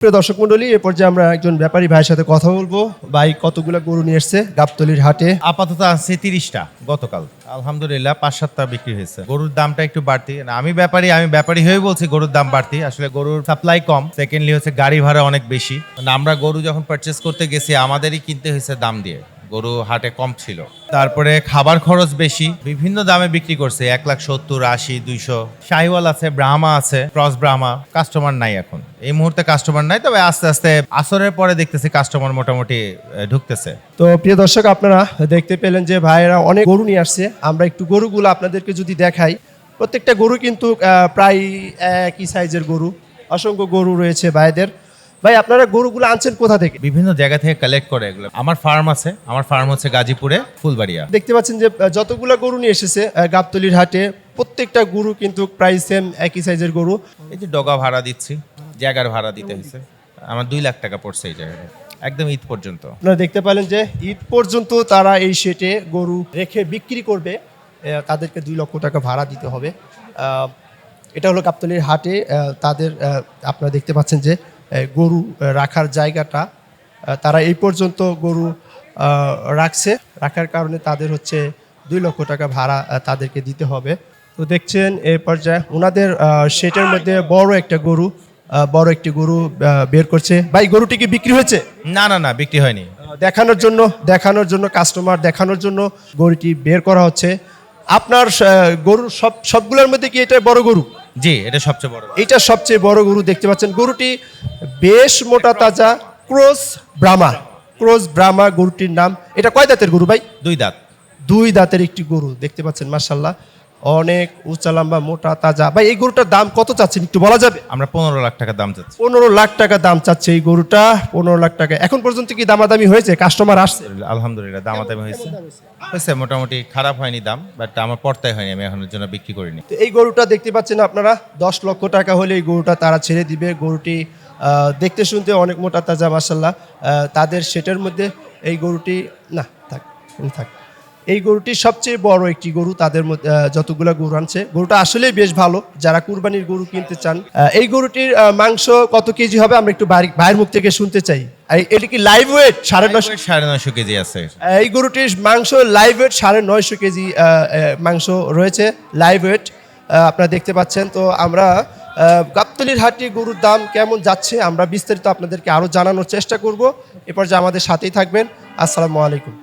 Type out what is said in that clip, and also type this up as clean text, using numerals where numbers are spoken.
প্রিয় দর্শক মন্ডলী, এ পর্যায়ে আমরা একজন ব্যাপারী ভাইয়ের সাথে কথা বলবো। ভাই কতগুলো গরু নিয়ে এসছে গাবতলীর হাটে? আপাতত আছে 30টা। গতকাল আলহামদুলিল্লাহ 5-7টা বিক্রি হয়েছে। গরুর দামটা একটু বাড়তি। আমি ব্যাপারী হয়ে বলছি গরুর দাম বাড়তি। আসলে গরুর সাপ্লাই কম। সেকেন্ডলি হচ্ছে গাড়ি ভাড়া অনেক বেশি। আমরা গরু যখন পারচেস করতে গেছি আমাদেরই কিনতে হয়েছে দাম দিয়ে। গরু হাটে কম ছিল। তারপরে খাবার খরচ বেশি, বিভিন্ন দামে বিক্রি করছে। 1,70,000, 80, 200। শাহিওয়াল আছে, ব্রাহ্মা আছে, ক্রস ব্রাহ্মা। কাস্টমার নাই এখন, এই মুহূর্তে কাস্টমার নাই। তবে আস্তে আস্তে আসরের পরে দেখতেছি কাস্টমার মোটামুটি ঢুকতেছে। তো প্রিয় দর্শক, আপনারা দেখতে পেলেন যে ভাইয়েরা অনেক গরু নিয়ে আসছে। আমরা একটু গরুগুলো আপনাদেরকে যদি দেখাই, প্রত্যেকটা গরু কিন্তু প্রায় একই সাইজের গরু। অসংখ্য গরু রয়েছে ভাইদের। ভাই, আপনারা গরুগুলো আনছেন কোথা থেকে? বিভিন্ন জায়গা থেকে কালেক্ট করে এগুলো। আমার ফার্ম আছে, আমার ফার্ম হচ্ছে গাজীপুরে, ফুলবাড়িয়া। দেখতে পাচ্ছেন যে যতগুলো গরু নিয়ে এসেছে গাবতলীর হাটে, প্রত্যেকটা গরু কিন্তু প্রায় সেম একই সাইজের গরু। এই যে ডগা ভাড়া দিচ্ছি, জায়গার ভাড়া দিতে হয়েছে। আমার 2 লাখ টাকা পড়ছে এই জায়গায়, একদম ঈদ পর্যন্ত। আপনারা দেখতে পেলেন যে ঈদ পর্যন্ত তারা এই শেটে গরু রেখে বিক্রি করবে। তাদেরকে 2 লক্ষ টাকা ভাড়া দিতে হবে। এটা হলো গাবতলীর হাটে তাদের আপনারা দেখতে পাচ্ছেন যে গরু রাখার জায়গাটা তারা এই পর্যন্ত গরু রাখার কারণে তাদের হচ্ছে 2 লক্ষ টাকা ভাড়া তাদেরকে দিতে হবে। তো দেখছেন এই পর্যায়ে ওনাদের শেটের মধ্যে বড় একটি গরু বের করছে। ভাই, গরুটি কি বিক্রি হয়েছে? না, বিক্রি হয়নি। দেখানোর জন্য কাস্টমার দেখানোর জন্য গরুটি বের করা হচ্ছে। আপনার গরু সবগুলোর মধ্যে কি এটা বড় গরু? জি, এটা সবচেয়ে বড়। এটা সবচেয়ে বড় গরু। দেখতে পাচ্ছেন গরুটি বেশ মোটা তাজা, ক্রস ব্রাহ্মা গরুটির নাম। এটা কয় দাঁতের গরু ভাই? 2 দাঁত। 2 দাঁতের একটি গরু দেখতে পাচ্ছেন, মাশাআল্লাহ অনেক উঁচা লম্বা মোটা তাজা। ভাই, এই গরুটার দাম কত চাচ্ছেন একটু বলা যাবে? আমরা 15 লাখ টাকা দাম চাচ্ছি। 15 লাখ টাকা দাম চাচ্ছে এই গরুটা। 15 লাখ টাকা। এখন পর্যন্ত কি দামাদামি হয়েছে? কাস্টমার আসছে? আলহামদুলিল্লাহ দামাদামি হয়েছে মোটামুটি, খারাপ হয়নি দাম, বাট আমার পড়তাই হয়নি, আমি এখনের জন্য বিক্রি করিনি। তো এই গরুটা দেখতে পাচ্ছেন আপনারা 10 লক্ষ টাকা হলে এই গরুটা তারা ছেড়ে দিবে। গরুটি দেখতে শুনতে অনেক মোটা তাজা, মাশাআল্লাহ। তাদের সেটের মধ্যে এই গরুটি থাক এই গরুটি সবচেয়ে বড় একটি গরু তাদের মধ্যে যতগুলো গরু আনছে। গরুটা আসলেই বেশ ভালো যারা কুরবানির গরু কিনতে চান। এই গরুটির মাংস কত কেজি হবে আমরা একটু ভাইয়ের মুখ থেকে শুনতে চাই। এটা কি লাইভ ওয়েট? 950 কেজি আছে। এই গরুটির মাংস লাইভ ওয়েট 950 কেজি মাংস রয়েছে, লাইভ ওয়েট। আপনারা দেখতে পাচ্ছেন। তো আমরা গাবতলীর হাটে গরুর দাম কেমন যাচ্ছে আমরা বিস্তারিত আপনাদেরকে আরও জানানোর চেষ্টা করব। এরপর যে আমাদের সাথেই থাকবেন। আসসালামু আলাইকুম।